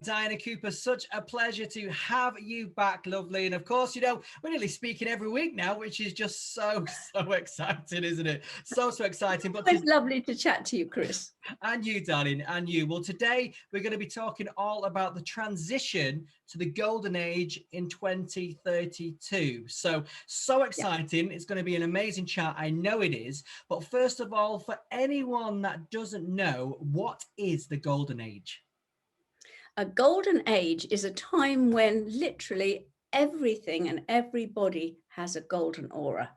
Diana Cooper, such a pleasure to have you back, lovely. And of course, we're nearly speaking every week now, which is just so exciting, isn't it? So exciting. But It's lovely to chat to you, Chris. And you, darling, and you. Well, today we're going to be talking all about the transition to the golden age in 2032. So exciting. Yeah. It's going to be an amazing chat. I know it is. But first of all, for anyone that doesn't know, what is the golden age? A golden age is a time when literally everything and everybody has a golden aura.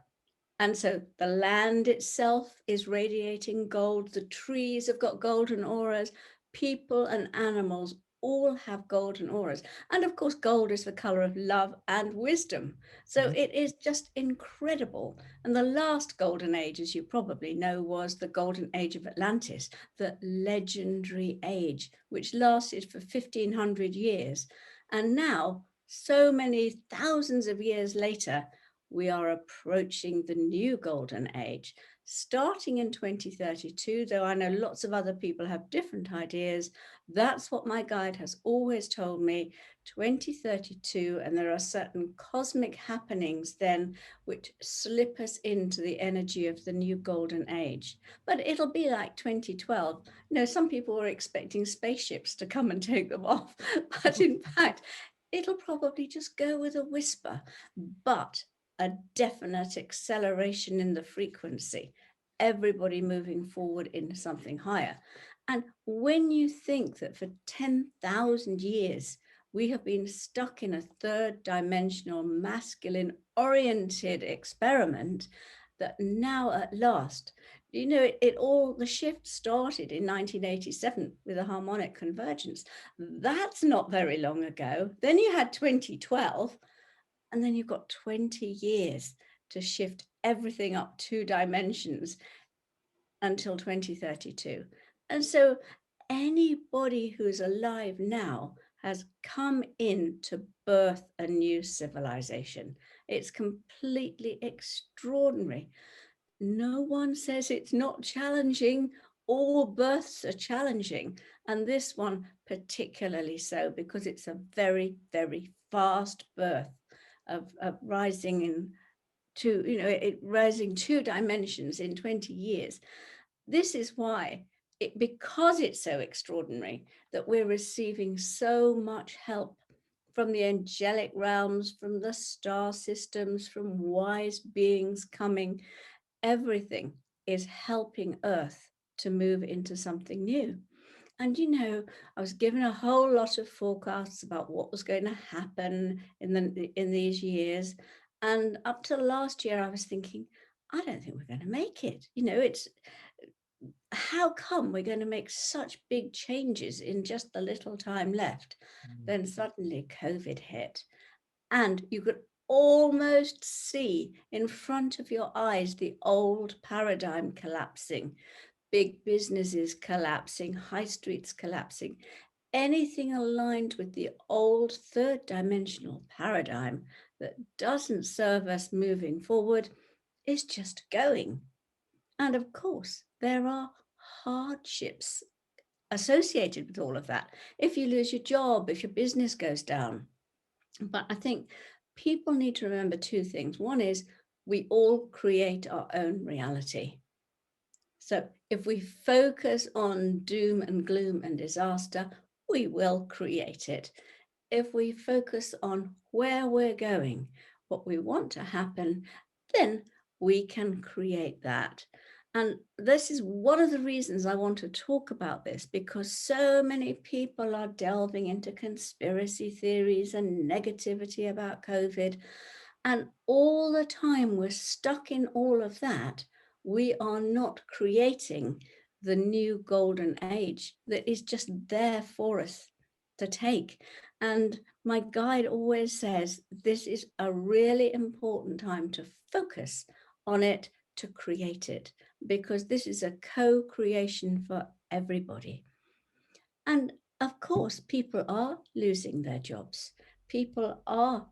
And so the land itself is radiating gold. The trees have got golden auras. People and animals all have golden auras. And of course, gold is the color of love and wisdom. So it is just incredible. And the last golden age, as you probably know, was the golden age of Atlantis, the legendary age, which lasted for 1,500 years. And now, so many thousands of years later, we are approaching the new golden age, starting in 2032, though I know lots of other people have different ideas. That's what my guide has always told me, 2032, and there are certain cosmic happenings then which slip us into the energy of the new golden age. But it'll be like 2012. Some people were expecting spaceships to come and take them off, but in fact, it'll probably just go with a whisper. But a definite acceleration in the frequency, everybody moving forward into something higher. And when you think that for 10,000 years, we have been stuck in a third dimensional masculine oriented experiment, that now at last, the shift started in 1987 with a harmonic convergence. That's not very long ago. Then you had 2012. And then you've got 20 years to shift everything up 2 dimensions until 2032. And so anybody who's alive now has come in to birth a new civilization. It's completely extraordinary. No one says it's not challenging. All births are challenging. And this one particularly so, because it's a very, very fast birth. Of rising rising 2 dimensions in 20 years. This is why, because it's so extraordinary, that we're receiving so much help from the angelic realms, from the star systems, from wise beings coming. Everything is helping Earth to move into something new. And, I was given a whole lot of forecasts about what was going to happen in these years. And up to last year, I was thinking, I don't think we're going to make it. It's how come we're going to make such big changes in just the little time left? Then suddenly COVID hit. And you could almost see in front of your eyes the old paradigm collapsing. Big businesses collapsing, high streets collapsing, anything aligned with the old third dimensional paradigm that doesn't serve us moving forward is just going. And of course, there are hardships associated with all of that. If you lose your job, if your business goes down. But I think people need to remember 2 things. One is we all create our own reality. So if we focus on doom and gloom and disaster, we will create it. If we focus on where we're going, what we want to happen, then we can create that. And this is one of the reasons I want to talk about this, because so many people are delving into conspiracy theories and negativity about COVID. And all the time we're stuck in all of that. We are not creating the new golden age that is just there for us to take. And my guide always says this is a really important time to focus on it, to create it, because this is a co-creation for everybody. And of course, people are losing their jobs. People are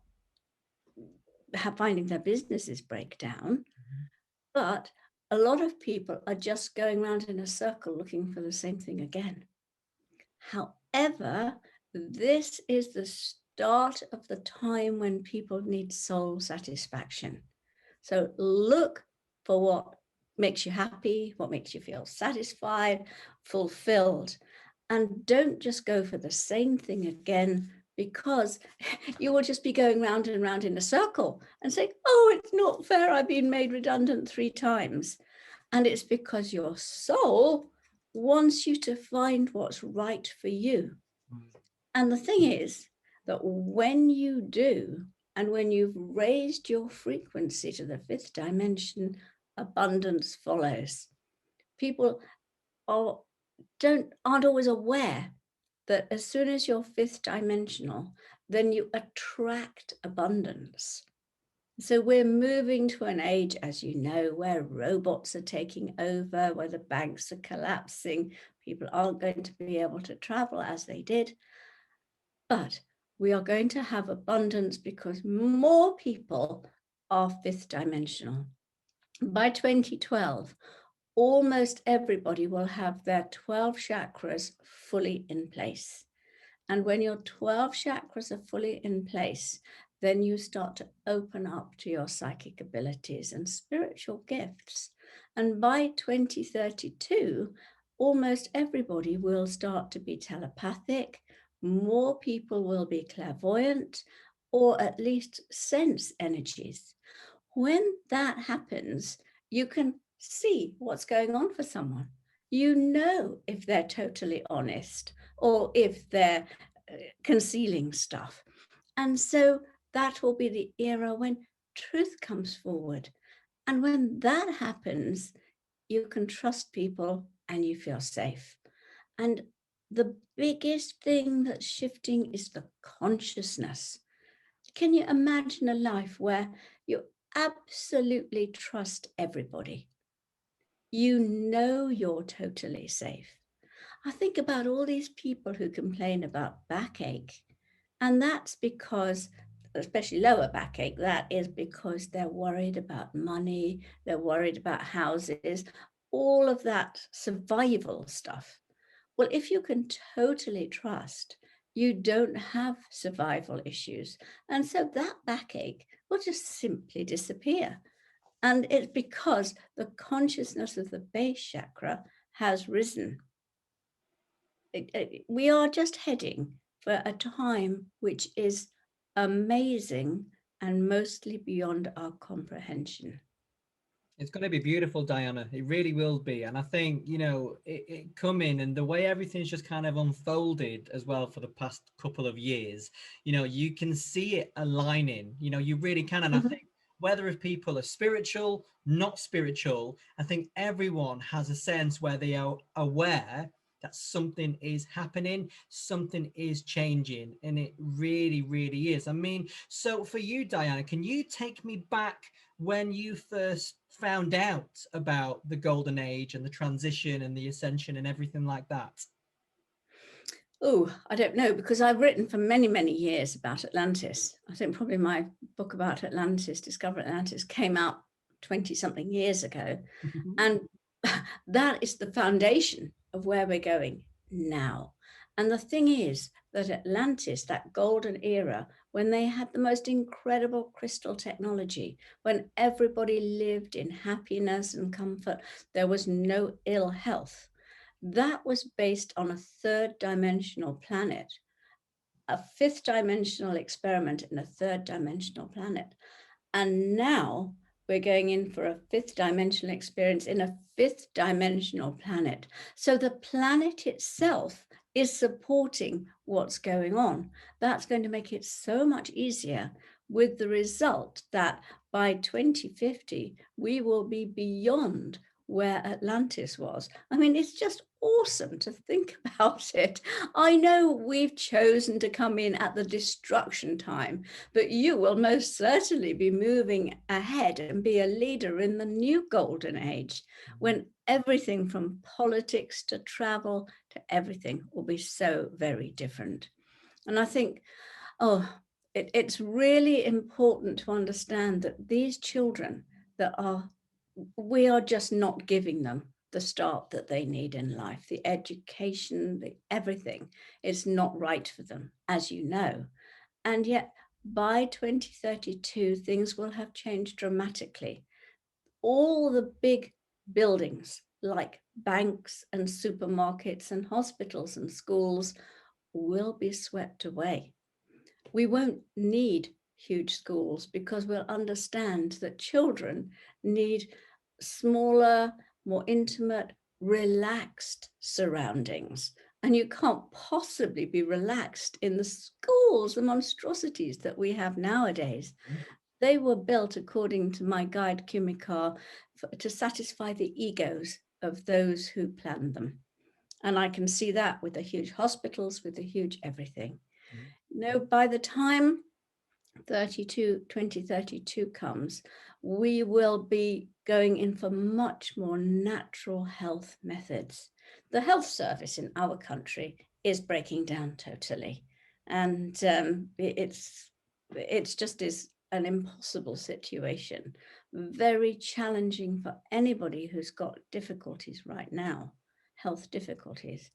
finding their businesses break down. But a lot of people are just going around in a circle looking for the same thing again. However, This is the start of the time when people need soul satisfaction. So look for what makes you happy, what makes you feel satisfied, fulfilled, and don't just go for the same thing again, because you will just be going round and round in a circle and say, oh, it's not fair, I've been made redundant 3 times. And it's because your soul wants you to find what's right for you. And the thing is that when you do, and when you've raised your frequency to the 5th dimension, abundance follows. People are, aren't always aware that as soon as you're 5th dimensional, then you attract abundance. So we're moving to an age, as you know, where robots are taking over, where the banks are collapsing, people aren't going to be able to travel as they did. But we are going to have abundance because more people are 5th dimensional. By 2012, almost everybody will have their 12 chakras fully in place. And when your 12 chakras are fully in place, then you start to open up to your psychic abilities and spiritual gifts. And by 2032, almost everybody will start to be telepathic. More people will be clairvoyant, or at least sense energies. When that happens, you can see what's going on for someone. You know if they're totally honest or if they're concealing stuff. And so that will be the era when truth comes forward. And when that happens, you can trust people and you feel safe. And the biggest thing that's shifting is the consciousness. Can you imagine a life where you absolutely trust everybody? You know you're totally safe. I think about all these people who complain about backache, and that's because, especially lower backache, that is because they're worried about money, they're worried about houses, all of that survival stuff. Well, if you can totally trust, you don't have survival issues. And so that backache will just simply disappear. And it's because the consciousness of the base chakra has risen. We are just heading for a time which is amazing and mostly beyond our comprehension. It's going to be beautiful, Diana. It really will be. And I think, it coming and the way everything's just kind of unfolded as well for the past couple of years, you can see it aligning, you really can. And I think whether if people are spiritual, not spiritual, I think everyone has a sense where they are aware that something is happening, something is changing, and it really, really is. I mean, so for you, Diana, can you take me back when you first found out about the golden age and the transition and the ascension and everything like that? Oh, I don't know, because I've written for many, many years about Atlantis. I think probably my book about Atlantis, Discover Atlantis, came out 20 something years ago. And that is the foundation of where we're going now. And the thing is that Atlantis, that golden era, when they had the most incredible crystal technology, when everybody lived in happiness and comfort, there was no ill health. That was based on a 3rd dimensional planet, a 5th dimensional experiment in a 3rd dimensional planet. And now we're going in for a 5th dimensional experience in a 5th dimensional planet. So the planet itself is supporting what's going on. That's going to make it so much easier, with the result that by 2050, we will be beyond where Atlantis was. I mean, it's just awesome to think about it. I know we've chosen to come in at the destruction time, but you will most certainly be moving ahead and be a leader in the new golden age, when everything from politics to travel to everything will be so very different. And I think, it's really important to understand that these children we are just not giving them the start that they need in life, the education, the everything is not right for them, as you know. And yet by 2032, things will have changed dramatically. All the big buildings like banks and supermarkets and hospitals and schools will be swept away. We won't need huge schools because we'll understand that children need smaller, more intimate, relaxed surroundings. And you can't possibly be relaxed in the schools, the monstrosities that we have nowadays. They were built, according to my guide Kumikar, to satisfy the egos of those who planned them. And I can see that with the huge hospitals, with the huge everything. No, by the time 2032 comes, we will be going in for much more natural health methods. The health service in our country is breaking down totally. And it's just is an impossible situation, very challenging for anybody who's got difficulties right now, health difficulties.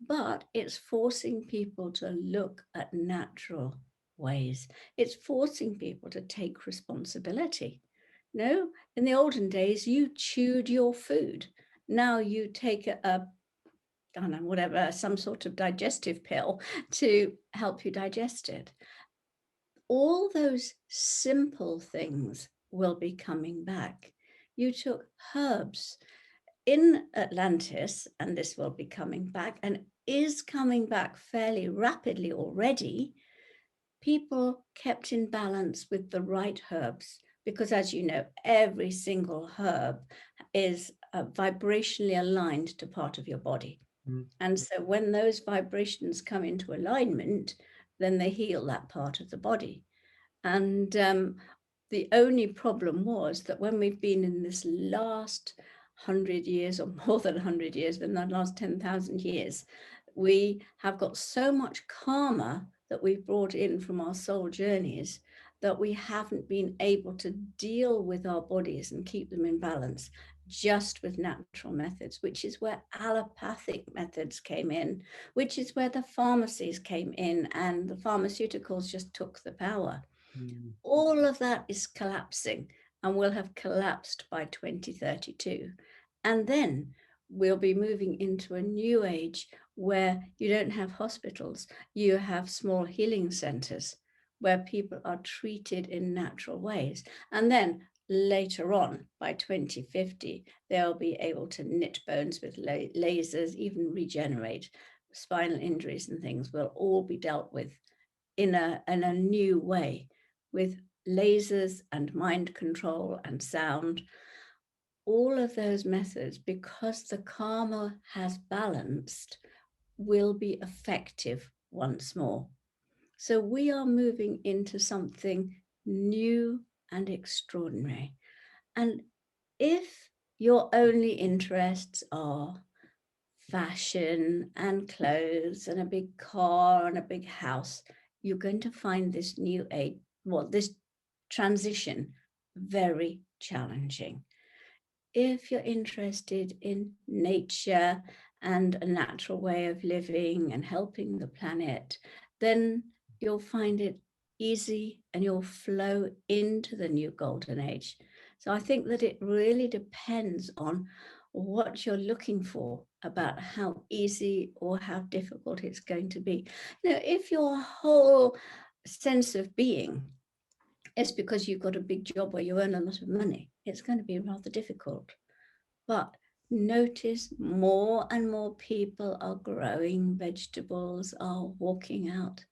But it's forcing people to look at natural ways. It's forcing people to take responsibility. No, in the olden days, you chewed your food. Now you take I don't know, whatever, some sort of digestive pill to help you digest it. All those simple things will be coming back. You took herbs in Atlantis, and this will be coming back and is coming back fairly rapidly already. People kept in balance with the right herbs, because as you know, every single herb is vibrationally aligned to part of your body. And so when those vibrations come into alignment, then they heal that part of the body. And the only problem was that when we've been in this last 100 years, or more than 100 years, in the last 10,000 years, we have got so much karma that we've brought in from our soul journeys that we haven't been able to deal with our bodies and keep them in balance just with natural methods, which is where allopathic methods came in, which is where the pharmacies came in, and the pharmaceuticals just took the power. All of that is collapsing and will have collapsed by 2032. And then we'll be moving into a new age where you don't have hospitals, you have small healing centers where people are treated in natural ways. And then later on, by 2050, they'll be able to knit bones with lasers, even regenerate. Spinal injuries and things will all be dealt with in a new way, with lasers and mind control and sound. All of those methods, because the karma has balanced, will be effective once more. So we are moving into something new and extraordinary. And if your only interests are fashion and clothes and a big car and a big house, you're going to find this new age, this transition very challenging. If you're interested in nature and a natural way of living and helping the planet, then you'll find it easy and you'll flow into the new golden age. So I think that it really depends on what you're looking for about how easy or how difficult it's going to be. If your whole sense of being is because you've got a big job where you earn a lot of money, it's going to be rather difficult. But notice more and more people are growing vegetables, are walking out.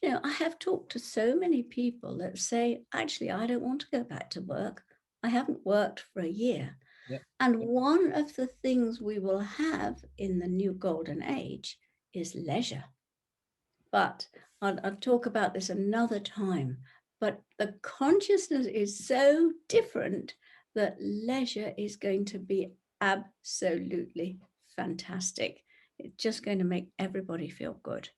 I have talked to so many people that say, actually, I don't want to go back to work. I haven't worked for a year. And one of the things we will have in the new golden age is leisure. But I'll talk about this another time. But the consciousness is so different that leisure is going to be absolutely fantastic. It's just going to make everybody feel good.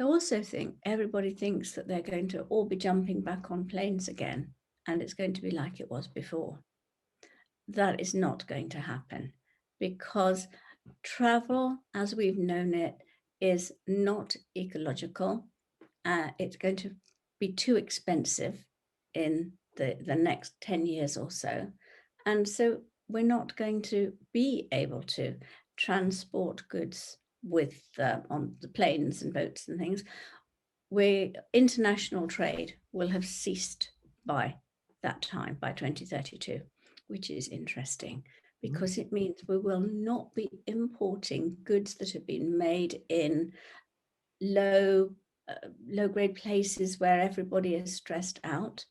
I also think everybody thinks that they're going to all be jumping back on planes again, and it's going to be like it was before. That is not going to happen. because travel, as we've known it, is not ecological. It's going to be too expensive in the next 10 years or so. And so we're not going to be able to transport goods with on the planes and boats and things. International trade will have ceased by that time, by 2032, which is interesting because it means we will not be importing goods that have been made in low grade places where everybody is stressed out.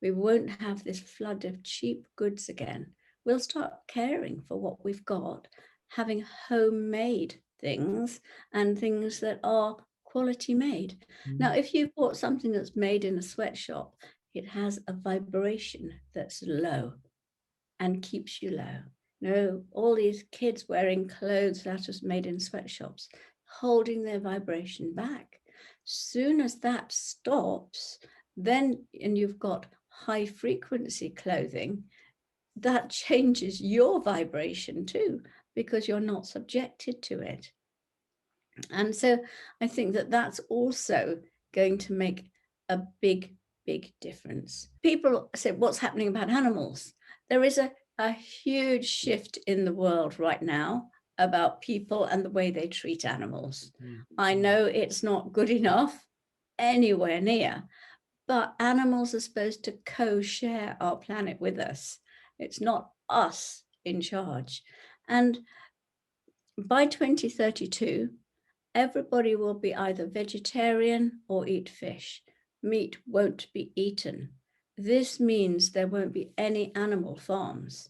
We won't have this flood of cheap goods again. We'll start caring for what we've got, having homemade things and things that are quality made. Now, if you bought something that's made in a sweatshop, it has a vibration that's low and keeps you low. No, all these kids wearing clothes that are made in sweatshops, holding their vibration back. Soon as that stops, then, and you've got high frequency clothing, that changes your vibration too, because you're not subjected to it. And so I think that that's also going to make a big, big difference. People say, what's happening about animals? There is a huge shift in the world right now about people and the way they treat animals. I know it's not good enough anywhere near, but animals are supposed to co-share our planet with us. It's not us in charge. And by 2032, everybody will be either vegetarian or eat fish. Meat won't be eaten. This means there won't be any animal farms.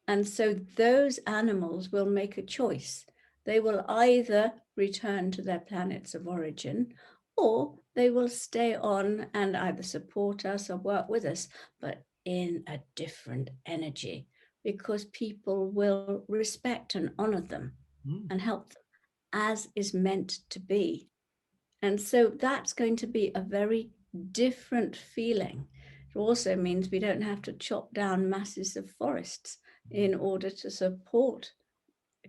And so those animals will make a choice. They will either return to their planets of origin, or they will stay on and either support us or work with us, but in a different energy, because people will respect and honor them and help them as is meant to be. And so that's going to be a very different feeling. It also means we don't have to chop down masses of forests in order to support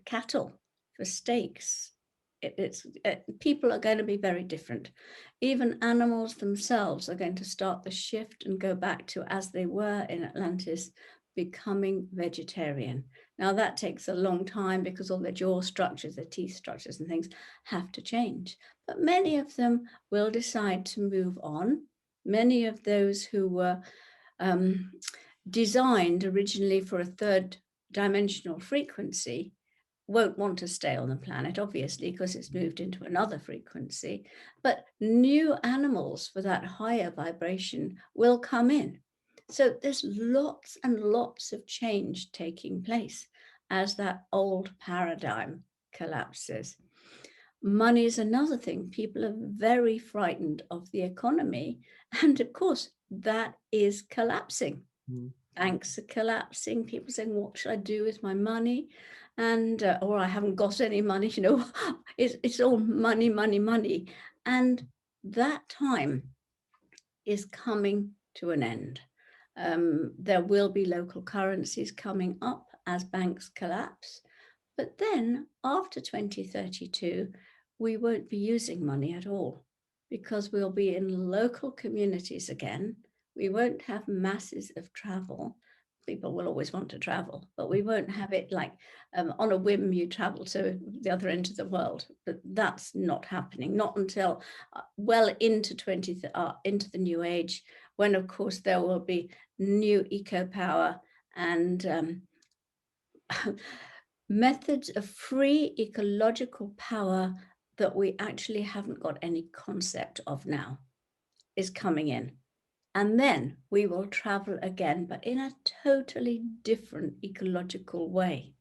cattle for steaks. People are going to be very different. Even animals themselves are going to start the shift and go back to as they were in Atlantis, becoming vegetarian. Now that takes a long time because all their jaw structures, their teeth structures and things have to change. But many of them will decide to move on. Many of those who were designed originally for a third dimensional frequency won't want to stay on the planet, obviously, because it's moved into another frequency. But new animals for that higher vibration will come in. So there's lots and lots of change taking place as that old paradigm collapses. Money is another thing. People are very frightened of the economy. And of course, that is collapsing. Banks are collapsing. People saying, what should I do with my money? And, or I haven't got any money, you know, it's all money, money, money. And that time is coming to an end. There will be local currencies coming up as banks collapse. But then after 2032, we won't be using money at all because we'll be in local communities again. We won't have masses of travel. People will always want to travel, but we won't have it like on a whim you travel to the other end of the world. But that's not happening, not until well into into the new age, when of course there will be new eco power and methods of free ecological power that we actually haven't got any concept of now is coming in. And then we will travel again, but in a totally different ecological way.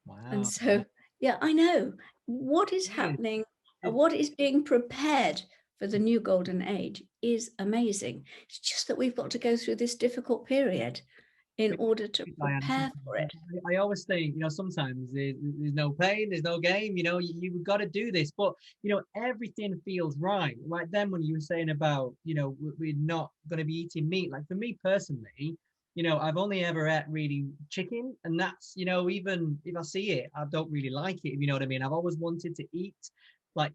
Wow. And so, yeah, I know what is happening, what is being prepared for the new golden age is amazing. It's just that we've got to go through this difficult period in order to prepare for it. I always think, you know, sometimes there's no pain, there's no game, you know, you've got to do this, but, you know, everything feels right. Like then when you were saying about, you know, we're not going to be eating meat, like for me personally, I've only ever ate really chicken, and that's, even if I see it, I don't really like it, if you know what I mean. I've always wanted to eat like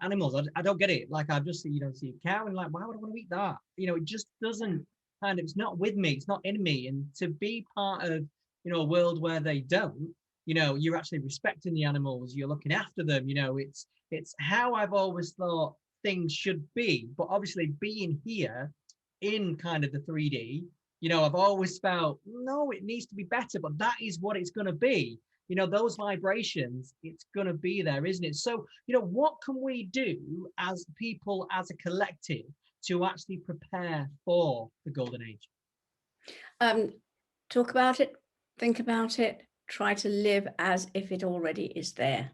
animals. I don't get it. Like I've just see a cow and like, why would I want to eat that? It just doesn't it's not with me. It's not in me. And to be part of, a world where they don't, you're actually respecting the animals, you're looking after them. It's how I've always thought things should be. But obviously being here in kind of the 3D, I've always felt, no, it needs to be better, but that is what it's going to be. Those vibrations, it's going to be there, isn't it? So, what can we do as people, as a collective, to actually prepare for the golden age? Talk about it, think about it, try to live as if it already is there.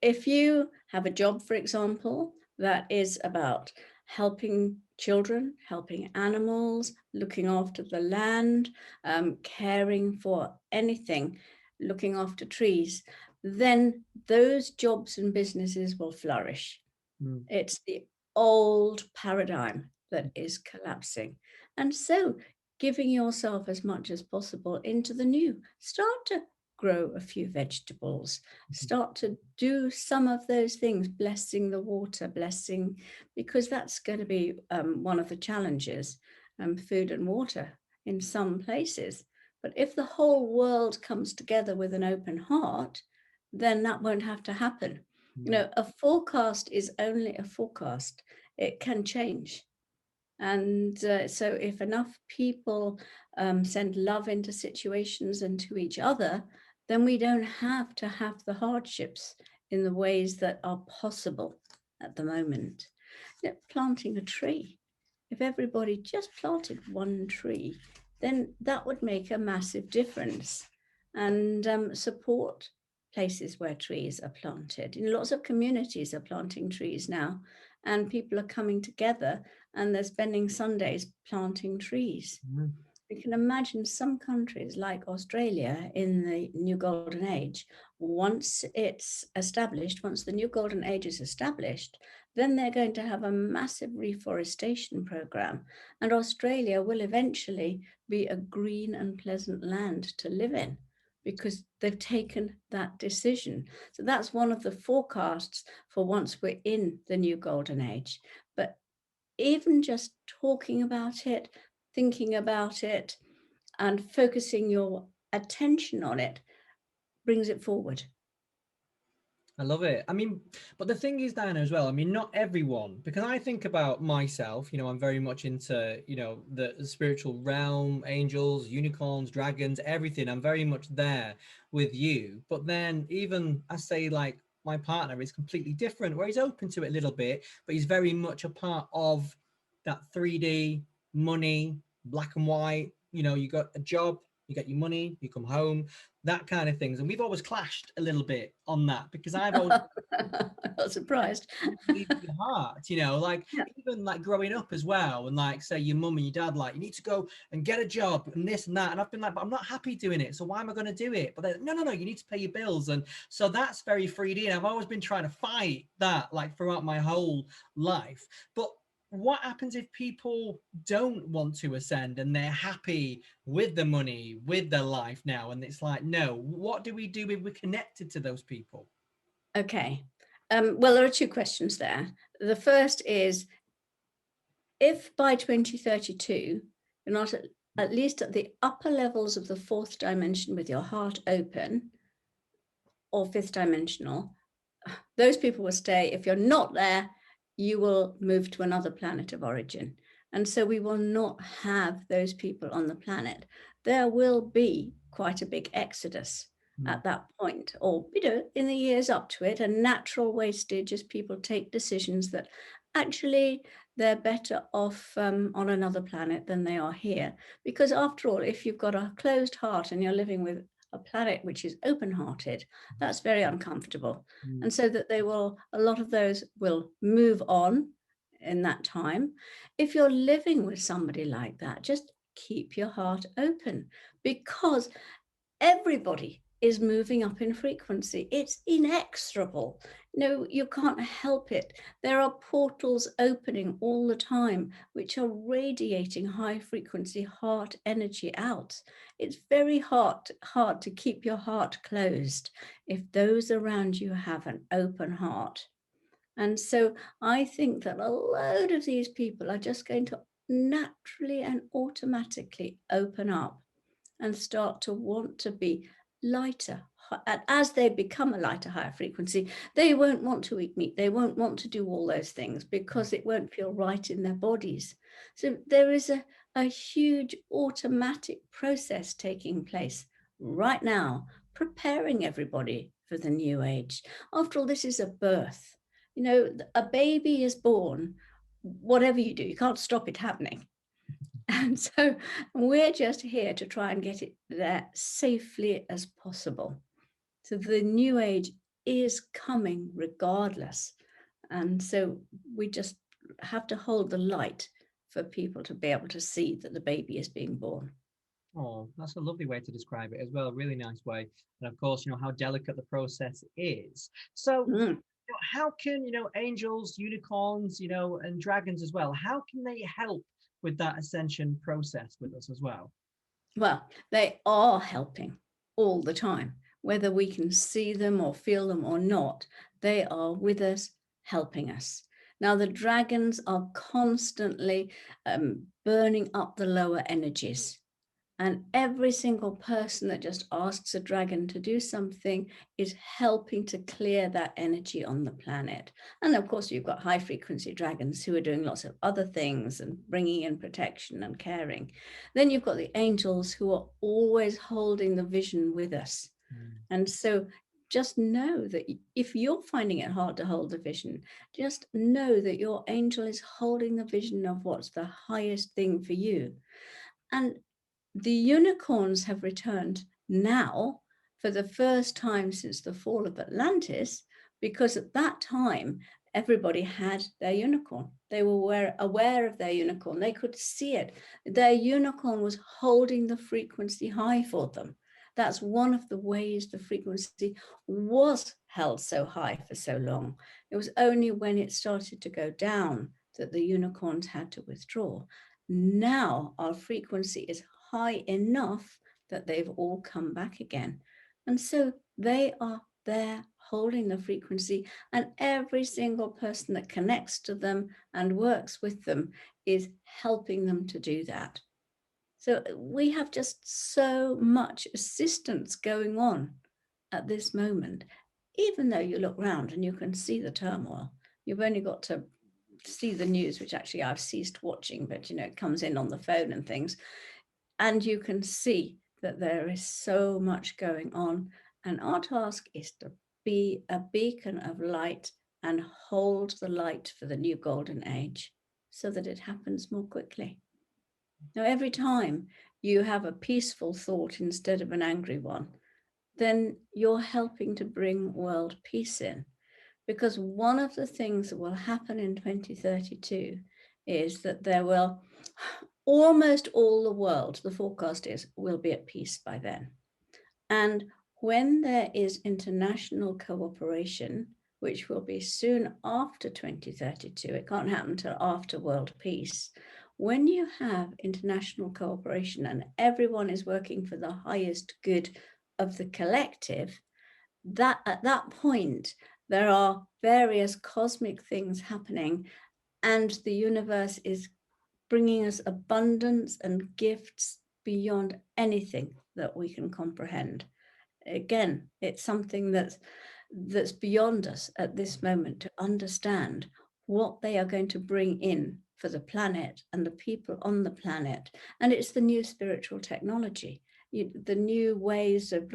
If you have a job, for example, that is about helping children, helping animals, looking after the land, caring for anything, looking after trees, then those jobs and businesses will flourish. It's the old paradigm that is collapsing. And so giving yourself as much as possible into the new. Start to grow a few vegetables, start to do some of those things, blessing the water, because that's going to be one of the challenges, food and water in some places. But if the whole world comes together with an open heart, then that won't have to happen. A forecast is only a forecast. It can change. And so if enough people send love into situations and to each other, then we don't have to have the hardships in the ways that are possible at the moment. Planting a tree. If everybody just planted one tree, then that would make a massive difference and support places where trees are planted. Lots of communities are planting trees now, and people are coming together and they're spending Sundays planting trees. You can imagine some countries like Australia in the New Golden Age, once it's established, once the New Golden Age is established, then they're going to have a massive reforestation program. And Australia will eventually be a green and pleasant land to live in because they've taken that decision. So that's one of the forecasts for once we're in the New Golden Age. But even just talking about it, thinking about it, and focusing your attention on it brings it forward. I love it. I mean, but the thing is, Diana, as well, I mean, not everyone, because I think about myself, I'm very much into, the spiritual realm, angels, unicorns, dragons, everything. I'm very much there with you. But then even I say, like, my partner is completely different, where he's open to it a little bit, but he's very much a part of that 3D money, black and white. You got a job, you get your money, you come home, that kind of things. And we've always clashed a little bit on that because I've always I'm not surprised. leave your heart, like Yeah. even like growing up as well. And like, say your mum and your dad, like, you need to go and get a job and this and that. And I've been like, but I'm not happy doing it. So why am I going to do it? But they're, no, you need to pay your bills. And so that's very 3D. And I've always been trying to fight that like throughout my whole life. But what happens if people don't want to ascend and they're happy with the money, with their life now? And it's like, no, what do we do if we're connected to those people? Okay. Well, there are two questions there. The first is, if by 2032, you're not at least at the upper levels of the fourth dimension with your heart open, or fifth dimensional, those people will stay. If you're not there, you will move to another planet of origin. And so we will not have those people on the planet. There will be quite a big exodus at that point, or, in the years up to it, a natural wastage as people take decisions that actually they're better off on another planet than they are here. Because after all, if you've got a closed heart and you're living with a planet which is open-hearted, that's very uncomfortable. And so that a lot of those will move on in that time. If you're living with somebody like that, just keep your heart open, because everybody is moving up in frequency. It's inexorable. No, you can't help it. There are portals opening all the time, which are radiating high frequency heart energy out. It's very hard to keep your heart closed if those around you have an open heart. And so I think that a load of these people are just going to naturally and automatically open up and start to want to be lighter. And as they become a lighter, higher frequency, they won't want to eat meat. They won't want to do all those things because it won't feel right in their bodies. So there is a huge automatic process taking place right now, preparing everybody for the new age. After all, this is a birth. You know, a baby is born, whatever you do, you can't stop it happening. And so we're just here to try and get it there safely as possible. So the new age is coming regardless. And so we just have to hold the light for people to be able to see that the baby is being born. Oh, that's a lovely way to describe it as well. A really nice way. And of course, how delicate the process is. So, Mm. how can, angels, unicorns, and dragons as well, how can they help with that ascension process with us as well? Well, they are helping all the time, whether we can see them or feel them or not. They are with us, helping us. Now, the dragons are constantly burning up the lower energies. And every single person that just asks a dragon to do something is helping to clear that energy on the planet. And of course, you've got high frequency dragons who are doing lots of other things and bringing in protection and caring. Then you've got the angels who are always holding the vision with us. And so just know that if you're finding it hard to hold the vision, just know that your angel is holding the vision of what's the highest thing for you. And the unicorns have returned now for the first time since the fall of Atlantis, because at that time, everybody had their unicorn. They were aware of their unicorn. They could see it. Their unicorn was holding the frequency high for them. That's one of the ways the frequency was held so high for so long. It was only when it started to go down that the unicorns had to withdraw. Now our frequency is high enough that they've all come back again. And so they are there holding the frequency, and every single person that connects to them and works with them is helping them to do that. So we have just so much assistance going on at this moment, even though you look round and you can see the turmoil. You've only got to see the news, which actually I've ceased watching, but it comes in on the phone and things. And you can see that there is so much going on. And our task is to be a beacon of light and hold the light for the new golden age so that it happens more quickly. Now, every time you have a peaceful thought instead of an angry one, then you're helping to bring world peace in. Because one of the things that will happen in 2032 is that there will almost all the world, the forecast is, will be at peace by then. And when there is international cooperation, which will be soon after 2032, it can't happen until after world peace. When you have international cooperation and everyone is working for the highest good of the collective, that at that point, there are various cosmic things happening, and the universe is bringing us abundance and gifts beyond anything that we can comprehend. Again, it's something that's beyond us at this moment to understand what they are going to bring in for the planet and the people on the planet. And it's the new spiritual technology, the new ways of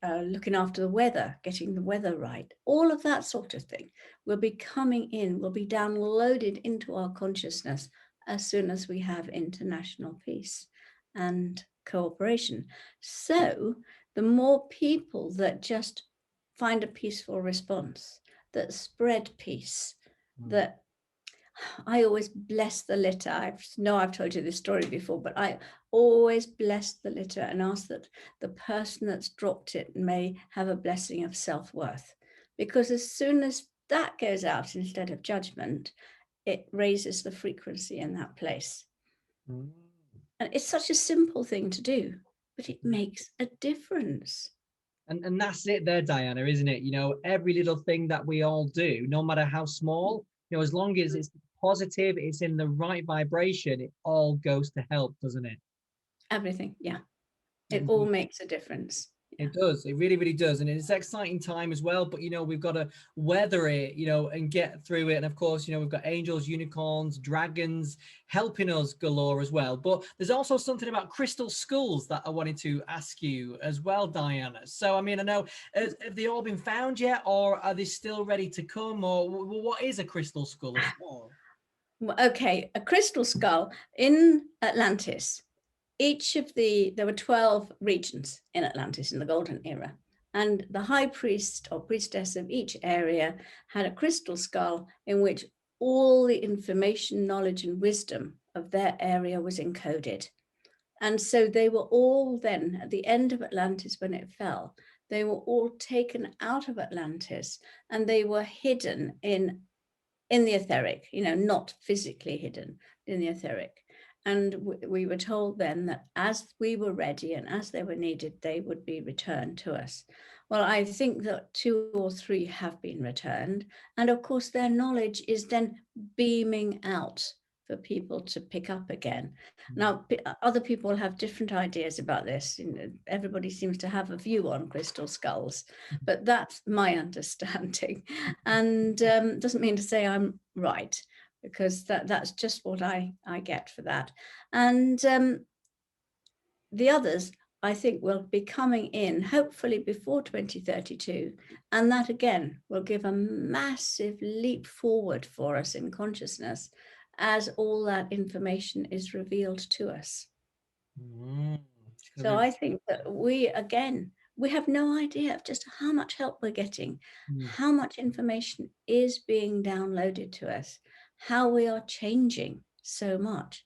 looking after the weather, getting the weather right, all of that sort of thing will be coming in, will be downloaded into our consciousness as soon as we have international peace and cooperation. So the more people that just find a peaceful response, that spread peace, that I always bless the litter. I've told you this story before, but I always bless the litter and ask that the person that's dropped it may have a blessing of self-worth. Because as soon as that goes out instead of judgment, it raises the frequency in that place. Mm. And it's such a simple thing to do, but it makes a difference. And that's it there, Diana, isn't it? You know, every little thing that we all do, no matter how small, you know, as long as it's positive, it's in the right vibration, it all goes to help, doesn't it? Everything, yeah. It And all makes a difference. Yeah. it does. It really, really does. And it's an exciting time as well. But, you know, we've got to weather it, you know, and get through it. And of course, you know, we've got angels, unicorns, dragons helping us galore as well. But there's also something about crystal skulls that I wanted to ask you as well, Diana. So, I mean, I know, have they all been found yet, or are they still ready to come? Or what is a crystal skull as well? Okay, a crystal skull in Atlantis. There were 12 regions in Atlantis in the Golden Era. And the high priest or priestess of each area had a crystal skull in which all the information, knowledge, and wisdom of their area was encoded. And so they were all then, at the end of Atlantis when it fell, they were all taken out of Atlantis and they were hidden in the etheric, not physically hidden in the etheric. And we were told then that as we were ready and as they were needed, they would be returned to us. Well, I think that 2 or 3 have been returned. And of course, their knowledge is then beaming out for people to pick up again. Now, other people have different ideas about this. Everybody seems to have a view on crystal skulls, but that's my understanding. And doesn't mean to say I'm right, because that's just what I get for that. And the others, I think, will be coming in hopefully before 2032. And that again will give a massive leap forward for us in consciousness as all that information is revealed to us. Mm. So I think that we have no idea of just how much help we're getting, how much information is being downloaded to us, how we are changing so much.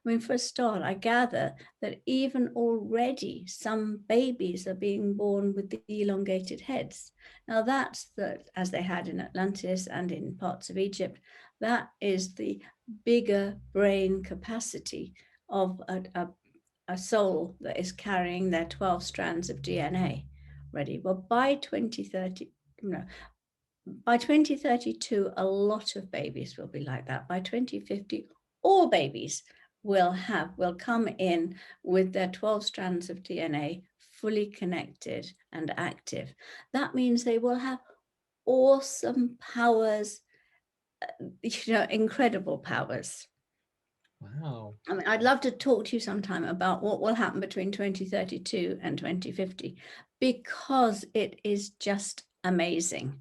I mean, for a start, I gather that even already some babies are being born with the elongated heads. Now, that's as they had in Atlantis and in parts of Egypt, that is the bigger brain capacity of a soul that is carrying their 12 strands of DNA ready. Well, by 2032, a lot of babies will be like that. By 2050, all babies will come in with their 12 strands of DNA fully connected and active. That means they will have awesome powers, incredible powers. Wow. I mean, I'd love to talk to you sometime about what will happen between 2032 and 2050, because it is just amazing.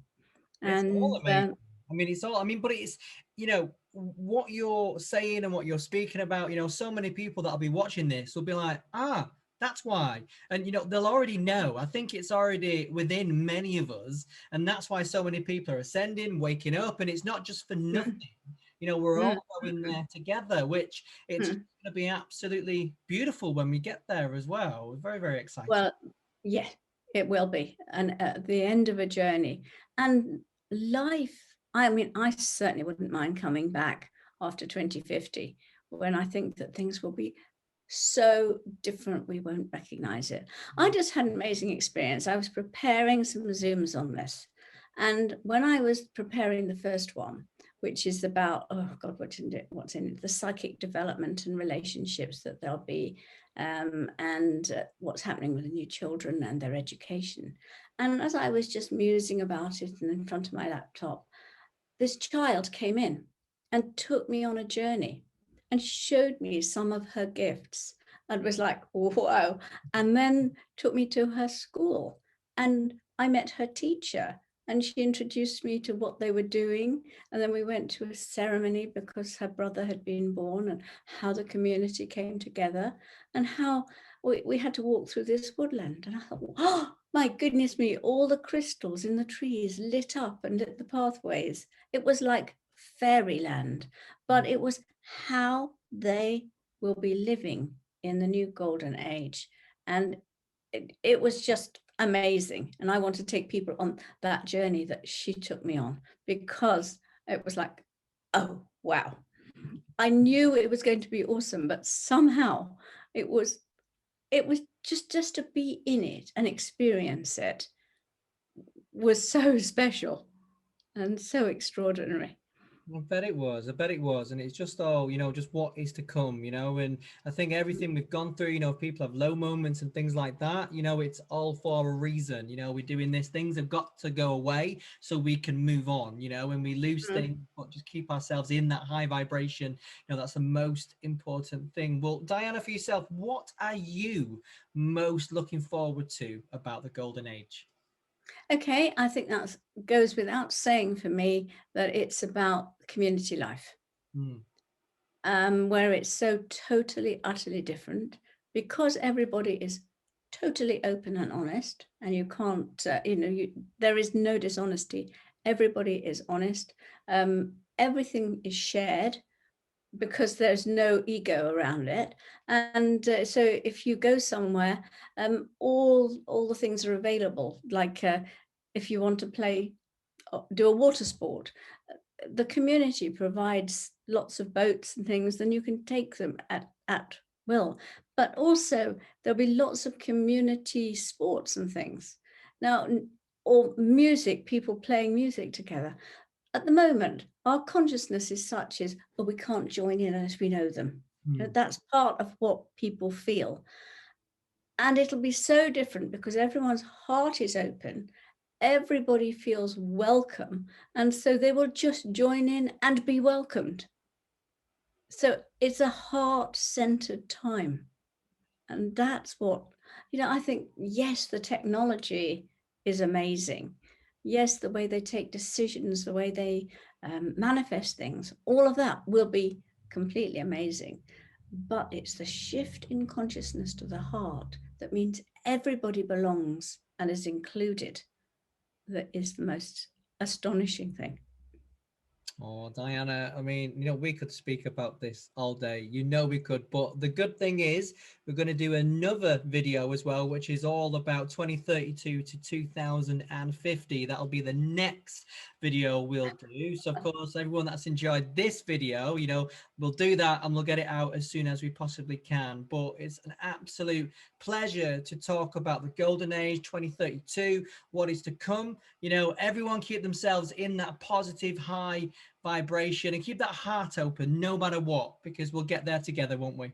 It's all And amazing. I mean, it's all, I mean, but it's, you know, what you're saying and what you're speaking about, you know, so many people that'll be watching this will be like, ah, that's why. And, you know, they'll already know. I think it's already within many of us. And that's why so many people are ascending, waking up. And it's not just for nothing. You know, we're all going there together, which it's going to be absolutely beautiful when we get there as well. We're very, very excited. well, yeah, it will be. And at the end of a journey. And life, I mean, I certainly wouldn't mind coming back after 2050, when I think that things will be so different we won't recognize it. I just had an amazing experience. I was preparing some Zooms on this. And when I was preparing the first one, which is about, oh God, what's in it? The psychic development and relationships that there'll be, and what's happening with the new children and their education. And as I was just musing about it and in front of my laptop, this child came in and took me on a journey and showed me some of her gifts and was like, whoa. And then took me to her school and I met her teacher and she introduced me to what they were doing. And then we went to a ceremony because her brother had been born, and how the community came together and how we had to walk through this woodland. And I thought, oh my goodness me, all the crystals in the trees lit up and lit the pathways. It was like fairyland. but it was how they will be living in the new golden age. And it was just amazing. And I want to take people on that journey that she took me on, because it was like, oh, wow. I knew it was going to be awesome, but somehow it was just to be in it and experience it was so special and so extraordinary. I bet it was. I bet it was. And it's just all, just what is to come, and I think everything we've gone through, people have low moments and things like that, it's all for a reason. We're doing this, things have got to go away so we can move on, when we lose things, but just keep ourselves in that high vibration. That's the most important thing. Well, Diana, for yourself, what are you most looking forward to about the golden age? Okay, I think that goes without saying for me that it's about community life, where it's so totally, utterly different, because everybody is totally open and honest, and you can't, there is no dishonesty. Everybody is honest. Everything is shared, because there's no ego around it. And so if you go somewhere, all the things are available. Like if you want to do a water sport, the community provides lots of boats and things, then you can take them at will. But also there'll be lots of community sports and things. Now, or music, people playing music together. At the moment, our consciousness is such as, oh, we can't join in unless we know them. That's part of what people feel. And it'll be so different because everyone's heart is open. Everybody feels welcome. And so they will just join in and be welcomed. So it's a heart-centered time. And that's what, I think, yes, the technology is amazing. Yes, the way they take decisions, the way they manifest things, all of that will be completely amazing. But it's the shift in consciousness to the heart that means everybody belongs and is included that is the most astonishing thing. Oh, Diana, I mean, we could speak about this all day. We could. But the good thing is we're going to do another video as well, which is all about 2032 to 2050. That'll be the next video we'll do. So, of course, everyone that's enjoyed this video, we'll do that and we'll get it out as soon as we possibly can. But it's an absolute pleasure to talk about the golden age, 2032, what is to come. Everyone keep themselves in that positive, high vibration and keep that heart open no matter what, because we'll get there together, won't we?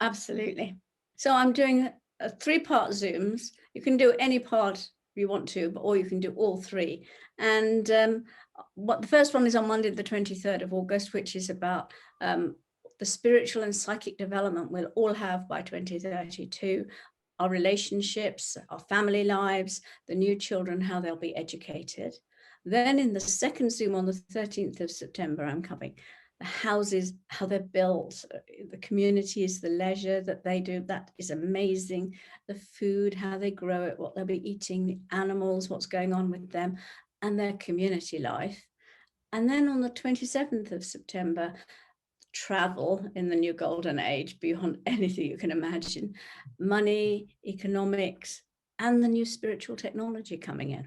Absolutely. So I'm doing a 3-part Zooms. You can do any part you want to, or you can do all 3. And the first one is on Monday, the 23rd of August, which is about the spiritual and psychic development we'll all have by 2032, our relationships, our family lives, the new children, how they'll be educated. Then in the second Zoom on the 13th of September, I'm covering the houses, how they're built, the communities, the leisure that they do. That is amazing. The food, how they grow it, what they'll be eating, the animals, what's going on with them, and their community life. And then on the 27th of September, travel in the new golden age beyond anything you can imagine, money, economics, and the new spiritual technology coming in.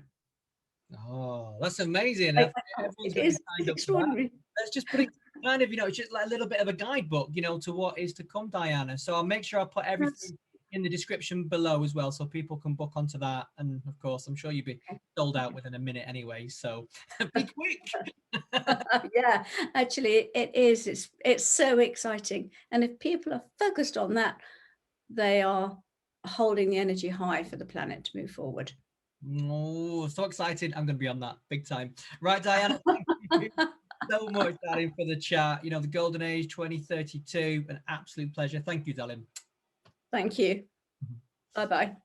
Oh, that's amazing. Everyone's going to be signed up for that. Let's just put it kind of, it's just like a little bit of a guidebook, to what is to come, Diana. So I'll make sure I put everything in the description below as well, so people can book onto that. And of course, I'm sure you'll be sold out within a minute anyway. So be quick. Yeah, actually, it is. It's so exciting. And if people are focused on that, they are holding the energy high for the planet to move forward. Oh, so excited. I'm going to be on that big time. Right, Diana, thank you so much, darling, for the chat. The golden age 2032, an absolute pleasure. Thank you, darling. Thank you. Bye-bye.